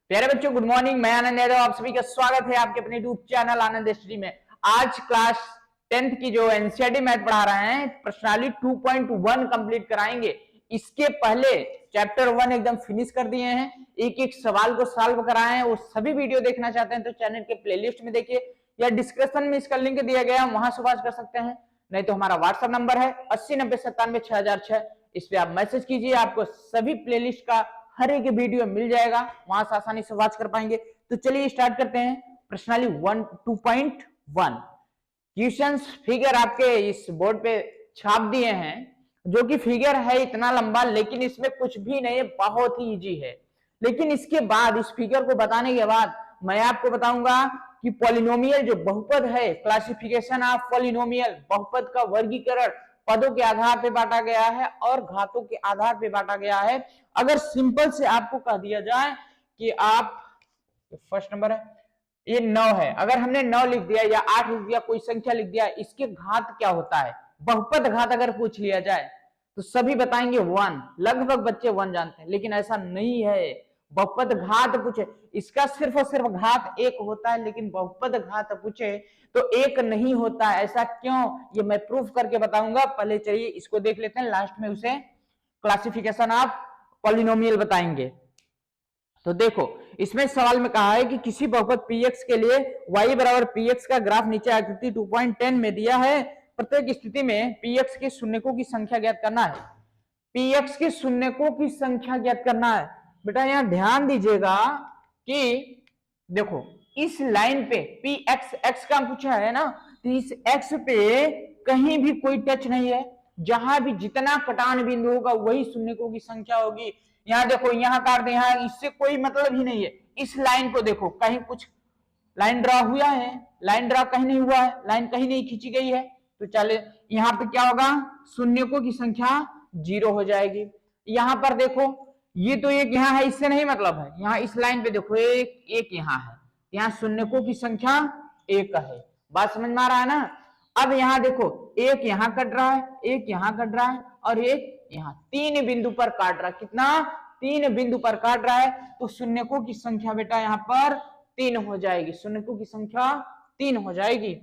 प्यारे बच्चों, good morning. मैं आनंद यादव, आप सभी का स्वागत है आपके अपने यूट्यूब चैनल आनंद स्टडी में। आज क्लास 10th की जो एनसीईआरटी मैथ पढ़ा रहे हैं, प्रश्नावली 2.1 कंप्लीट कराएंगे। इसके पहले चैप्टर 1 एकदम फिनिश कर दिए हैं, एक एक सवाल को सॉल्व कराए हैं। वो सभी वीडियो देखना चाहते हैं तो चैनल के प्लेलिस्ट में देखिए, या डिस्क्रिप्शन में इसका लिंक दिया गया है, वहां से वॉच कर सकते हैं। नहीं तो हमारा व्हाट्सएप नंबर है 8090976006, इस पे आप मैसेज कीजिए, आपको सभी प्लेलिस्ट का हर एक वीडियो मिल जाएगा, वहां से आसानी से वॉच कर पाएंगे। तो चलिए स्टार्ट करते हैं। प्रश्नावली 2.1 क्वेश्चंस फिगर आपके इस बोर्ड पे छाप दिए हैं, जो कि फिगर है इतना लंबा, लेकिन इसमें कुछ भी नहीं है, बहुत ही इजी है। लेकिन इसके बाद, इस फिगर को बताने के बाद मैं आपको बताऊंगा कि पॉलिनोमियल जो बहुपद है, क्लासिफिकेशन ऑफ पॉलिनोमियल, बहुपद का वर्गीकरण पदों के आधार पे बांटा गया है और घातों के आधार पे बांटा गया है। अगर सिंपल से आपको कह दिया जाए कि आप, फर्स्ट नंबर है, ये 9 है, अगर हमने 9 लिख दिया या 8 लिख दिया, कोई संख्या लिख दिया, इसके घात क्या होता है, बहुपद घात अगर पूछ लिया जाए तो सभी बताएंगे 1, लगभग बच्चे 1 जानते हैं, लेकिन ऐसा नहीं है। बहुपद घात पूछे, इसका सिर्फ और सिर्फ घात 1 होता है, लेकिन बहुपद घात पूछे तो 1 नहीं होता है। ऐसा क्यों, ये मैं प्रूफ करके बताऊंगा। पहले चलिए इसको देख लेते हैं, लास्ट में उसे क्लासिफिकेशन ऑफ पॉलिनोमियल बताएंगे। तो देखो, इसमें सवाल में कहा है कि किसी बहुपद px के लिए y बराबर px का ग्राफ नीचे आकृति 2.10 में दिया है। प्रत्येक स्थिति में px के शून्यकों की संख्या ज्ञात करना है। px के शून्यकों की संख्या ज्ञात करना है। बेटा यहां ध्यान दीजिएगा कि देखो, इस लाइन पे px x का पूछा है ना, तो इस x पे कहीं भी कोई टच नहीं है। जहां भी जितना कटान बिंदु होगा वही शून्यकों की संख्या होगी। यहाँ देखो, यहाँ काट दे, यहाँ इससे कोई मतलब ही नहीं है। इस लाइन को देखो, कहीं कुछ लाइन ड्रा हुआ है, लाइन ड्रा कहीं नहीं हुआ है, लाइन कहीं नहीं खींची गई है। तो चले, यहाँ पे क्या होगा, शून्यकों की संख्या 0 हो जाएगी। यहाँ पर देखो, ये तो एक यहाँ है, इससे नहीं मतलब है। यहाँ इस लाइन पे देखो, एक एक यहाँ है, यहाँ शून्यकों की संख्या 1 है। बात समझ में आ रहा है ना। अब यहाँ देखो, एक यहाँ कट रहा है, एक यहाँ कट रहा है, और एक यहाँ, 3 बिंदु पर काट रहा है। कितना, 3 बिंदु पर काट रहा है। तो शून्यकों की संख्या बेटा यहाँ पर 3 हो जाएगी, शून्यकों की संख्या 3 हो जाएगी।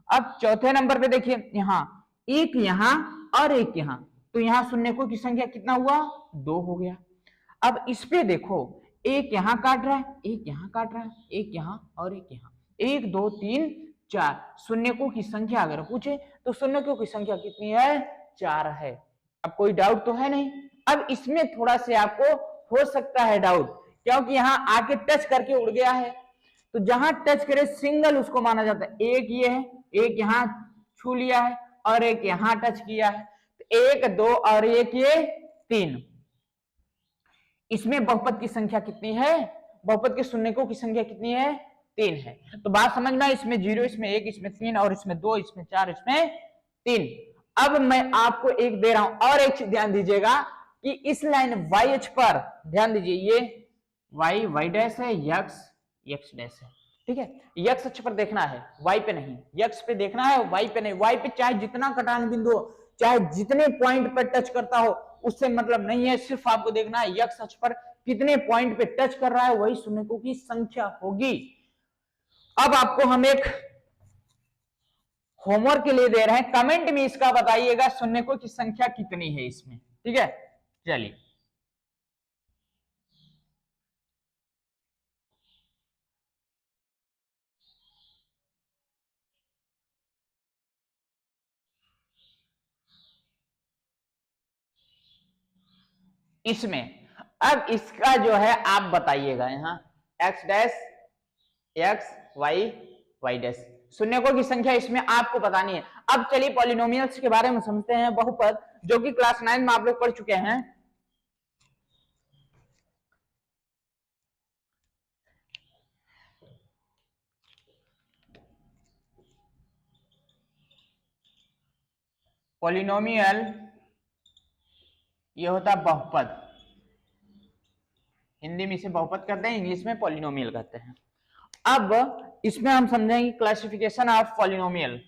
अब चौथे नंबर पे देखिए, यहाँ एक यहाँ और एक यहाँ, तो यहाँ शून्यकों की संख्या कितना हुआ, 2 हो गया। अब इस पे देखो, एक यहाँ काट रहा है, एक यहाँ काट रहा है, एक यहाँ और एक यहाँ, 1 2 3 4 शून्यकों की संख्या अगर पूछे तो शून्यकों की संख्या कितनी है, 4 है। अब कोई डाउट तो है नहीं। अब इसमें थोड़ा से आपको हो सकता है डाउट, क्योंकि यहाँ आके टच करके उड़ गया है। तो जहां टच करे सिंगल उसको माना जाता है। एक ये है, एक यहाँ छू लिया है और एक यहाँ टच किया है, तो 1 2 और एक ये 3। इसमें बहुपद की संख्या कितनी है, बहुपद के शून्यकों की संख्या कितनी है, 3 है। तो बात समझ में, इसमें 0, इसमें 1, इसमें 3, और इसमें 2, इसमें 4, इसमें 3। अब मैं आपको एक दे रहा हूं, और एक चीज ध्यान दीजिएगा कि इस लाइन YH पर ध्यान दीजिए, ये y डैश है, x डैश है, ठीक है। x अक्ष पर देखना है, y पे नहीं, x पे देखना है, y पे नहीं। y पे चाहे जितना कटान बिंदु हो, चाहे जितने पॉइंट पर टच करता हो, उससे मतलब नहीं है। सिर्फ आपको देखना है x अक्ष पर कितने पॉइंट पे टच कर रहा है, वही शून्यकों की संख्या होगी। अब आपको हम एक होमवर्क के लिए दे रहे हैं, कमेंट में इसका बताइएगा शून्यकों की संख्या कितनी है इसमें, ठीक है। चलिए, इसमें अब इसका जो है आप बताइएगा, यहाँ x dash x y dash, शून्यकों की संख्या इसमें आपको बतानी है। अब चलिए पॉलिनोमियल्स के बारे में समझते हैं, बहुपद, जो कि क्लास 9 में आप लोग पढ़ चुके हैं। पॉलिनोमियल ये होता है बहुपद, हिंदी में इसे बहुपद कहते हैं, इंग्लिश में पॉलिनोमियल कहते हैं। अब इसमें हम समझेंगे classification of polynomial.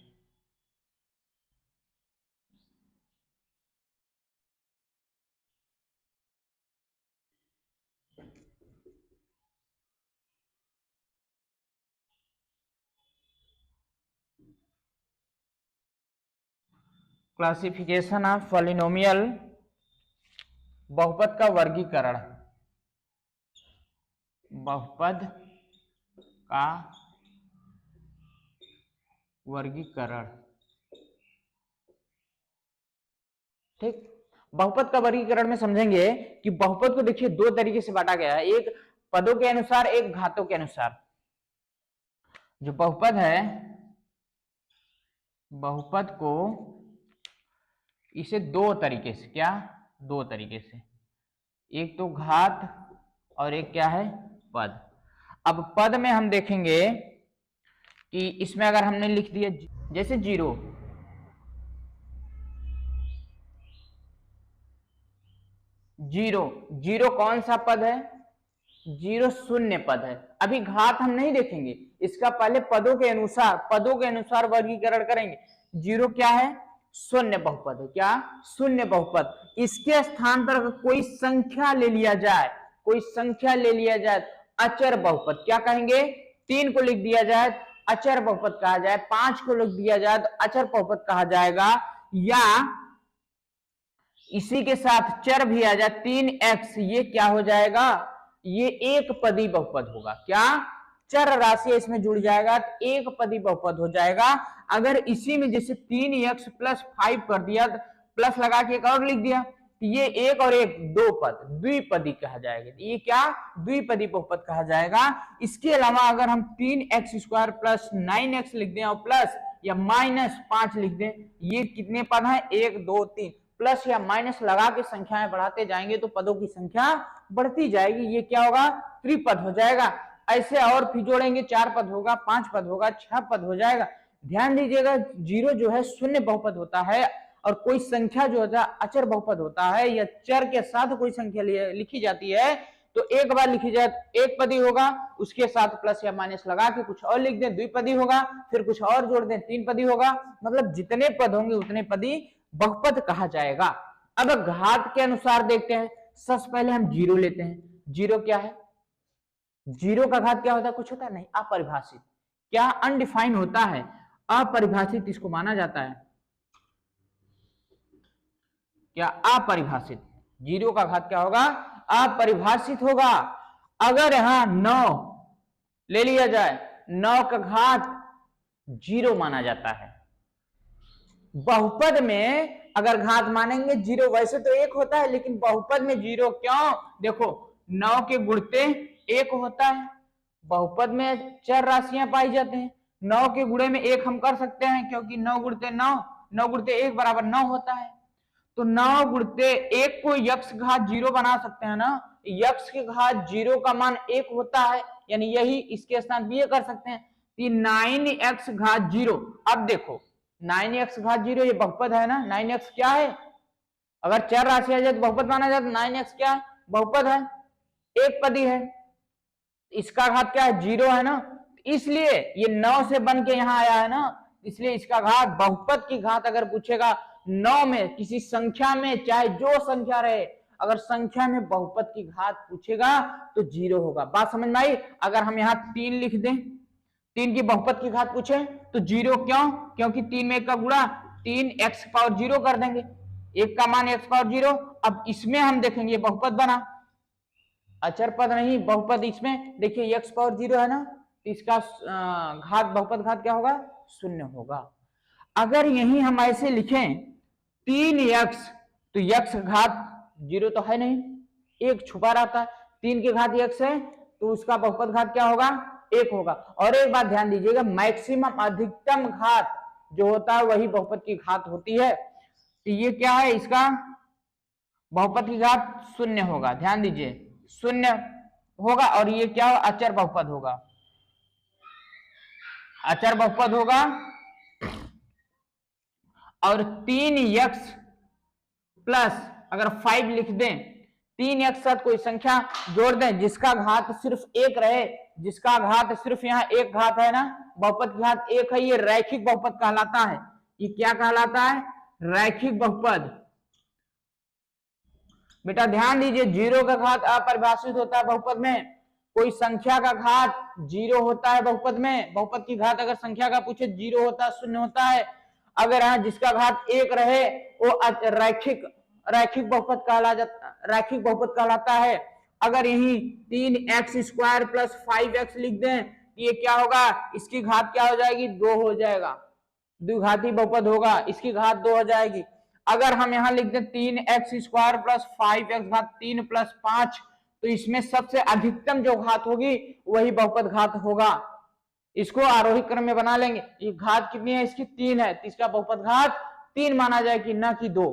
Classification of polynomial, बहुपद का वर्गीकरण, बहुपद का वर्गीकरण। ठीक, बहुपद का वर्गीकरण में समझेंगे कि बहुपद को देखिए दो तरीके से बांटा गया है, एक पदों के अनुसार, एक घातों के अनुसार। जो बहुपद है, बहुपद को इसे दो तरीके से, क्या, दो तरीके से, एक तो घात और एक क्या है, पद। अब पद में हम देखेंगे कि इसमें अगर हमने लिख दिया जैसे जीरो, जीरो, जीरो कौन सा पद है, जीरो शून्य पद है। अभी घात हम नहीं देखेंगे, इसका पहले पदों के अनुसार वर्गीकरण करेंगे। जीरो क्या है, शून्य बहुपद है। क्या, शून्य बहुपद। इसके स्थान पर कोई संख्या ले लिया जाए, कोई संख्या ले लिया जाए, अचर बहुपद। क्या कहेंगे, 3 को लिख दिया जाए अचर बहुपद कहा जाए, 5 को लिख दिया जाए तो अचर बहुपद कहा जाएगा, या इसी के साथ चर भी आ जाए 3x, ये क्या हो जाएगा, ये एक पदी बहुपद होगा। क्या, चर राशि इसमें जुड़ जाएगा तो एक पदी बहुपद हो जाएगा। अगर इसी में जैसे 3x + 5 कर दिया, प्लस लगा के एक और लिख दिया, तो ये एक और एक दो पद, द्विपदी कहा जाएगा। ये क्या, द्विपदी बहुपद कहा जाएगा। इसके अलावा अगर हम 3x² + 9x लिख दें और प्लस या -5 लिख दें, ये कितने पद हैं, 1 2 3, प्लस या माइनस लगा के संख्याएं बढ़ाते जाएंगे तो पदों की संख्या बढ़ती जाएगी। ये क्या होगा, त्रिपद हो जाएगा। ऐसे और फिर जोड़ेंगे, 4 पद होगा, 5 पद होगा, 6 पद हो जाएगा। ध्यान दीजिएगा, जीरो जो है शून्य बहुपद होता है, और कोई संख्या जो होता है अचर बहुपद होता है, या चर के साथ कोई संख्या लिखी जाती है तो एक बार लिखी जाए एक पदी होगा, उसके साथ प्लस या माइनस लगा के कुछ और लिख दें, द्विपदी होगा, फिर कुछ और जोड़ दें, 3 पदी होगा। मतलब जितने पद होंगे उतने पदी बहुपद कहा जाएगा। अब घात के अनुसार देखते हैं। सबसे पहले हम जीरो लेते हैं। जीरो क्या है, जीरो का घात क्या होता है, कुछ होता है नहीं, अपरिभाषित। क्या, अनडिफाइन होता है, अपरिभाषित इसको माना जाता है। क्या, अपरिभाषित। जीरो का घात क्या होगा, अपरिभाषित होगा। अगर यहां 9 ले लिया जाए, 9 का घात जीरो माना जाता है। बहुपद में अगर घात मानेंगे जीरो, वैसे तो 1 होता है, लेकिन बहुपद में जीरो क्यों, देखो 9 के गुणते 1 होता है। बहुपद में चर राशियां पाई जाती हैं, 9 के गुणे में 1 हम कर सकते हैं, क्योंकि 9 गुणते 9, 9 गुणते 1 बराबर 9 होता है। तो 9 गुणते 1 को यक्ष घात 0 बना सकते हैं ना, यक्ष के घात 0 का मान 1 होता है, यानी यही इसके स्थान भी ये कर सकते हैं। 9x घात 0। अब देखो 9x घात 0 ये बहुपद है ना, 9x क्या है, अगर चर राशि आ जाए तो बहुपद माना जाए, तो 9x क्या है, बहुपद है, एक पदी है। इसका घात क्या है, 0 है ना, इसलिए ये 9 से बन के यहां आया है ना, इसलिए इसका घात, बहुपद की घात अगर पूछेगा 9 में किसी संख्या में, चाहे जो संख्या रहे, अगर संख्या में बहुपद की घात पूछेगा तो 0 होगा। बात समझ में आई। अगर हम यहाँ 3 लिख दें, 3 की बहुपद की घात पूछे तो 0 क्यों, क्योंकि 3 में 1 का गुणा, 3x⁴ कर देंगे, 1 का मान x⁴। अब इसमें हम देखेंगे बहुपद बना, अचर पद नहीं, बहुपद। इसमें देखिए x⁴ है ना, तो इसका घात, बहुपद घात क्या होगा, 0 होगा। अगर यही हम ऐसे लिखें 3x, तो x घात 0 तो है नहीं, 1 छुपा रहता है, 3 की घात x है तो उसका बहुपद घात क्या होगा, 1 होगा। और एक बात ध्यान दीजिएगा, मैक्सिमम अधिकतम घात जो होता है वही बहुपद की घात होती है। तो ये क्या है, इसका बहुपद की घात 0 होगा, ध्यान दीजिए 0 होगा। और ये क्या होगा, अचर बहुपद होगा, अचर बहुपद होगा। और 3x प्लस अगर 5 लिख दें, 3x साथ कोई संख्या जोड़ दें जिसका घात सिर्फ 1 रहे, जिसका घात सिर्फ यहाँ 1 घात है ना, बहुपद की घात 1 है, ये रैखिक बहुपद कहलाता है। ये क्या कहलाता है, रैखिक बहुपद। बेटा ध्यान दीजिए, 0 का घात अपरिभाषित होता है बहुपद में, कोई संख्या का घात 0 होता है बहुपद में। बहुपद की घात अगर संख्या का पूछे 0 होता है, 0 होता है। अगर यहाँ जिसका घात 1 रहे वो रैखिक बहुपद कहलाता है। अगर यही 3x² + 5x लिख दें, ये क्या होगा, इसकी घात क्या हो जाएगी, 2 हो जाएगा, द्विघाती बहुपद होगा, इसकी घात 2 हो जाएगी। अगर हम यहाँ लिख दें 3x² + 5x घात 3 + 5, तो इसमें सबसे अधिकतम जो घात होगी वही बहुपद घात होगा। इसको आरोही क्रम में बना लेंगे। ये घात कितनी है, इसकी 3 है, तो इसका बहुपद घात 3 माना जाएगी, ना कि 2।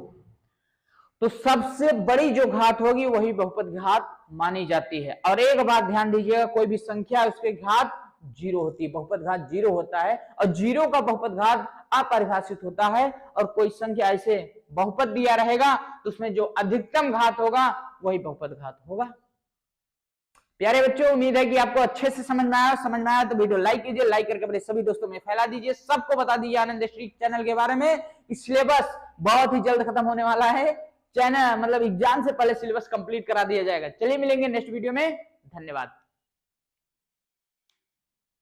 तो सबसे बड़ी जो घात होगी वही बहुपद घात मानी जाती है। और एक बात ध्यान दीजिएगा, कोई भी संख्या उसके घात 0 होती है, बहुपद घात 0 होता है, और 0 का बहुपद घात अपरिभाषित होता है। और कोई संख्या ऐसे बहुपद दिया रहेगा तो उसमें जो अधिकतम घात होगा वही बहुपद घात होगा। प्यारे बच्चों, उम्मीद है कि आपको अच्छे से समझ में आया तो वीडियो लाइक कीजिए, लाइक करके अपने सभी दोस्तों में फैला दीजिए, सबको बता दीजिए आनंद स्टडी चैनल के बारे में। सिलेबस बहुत ही जल्द खत्म होने वाला है, चैनल मतलब एग्जाम से पहले सिलेबस कंप्लीट करा दिया जाएगा। चलिए मिलेंगे नेक्स्ट वीडियो में, धन्यवाद।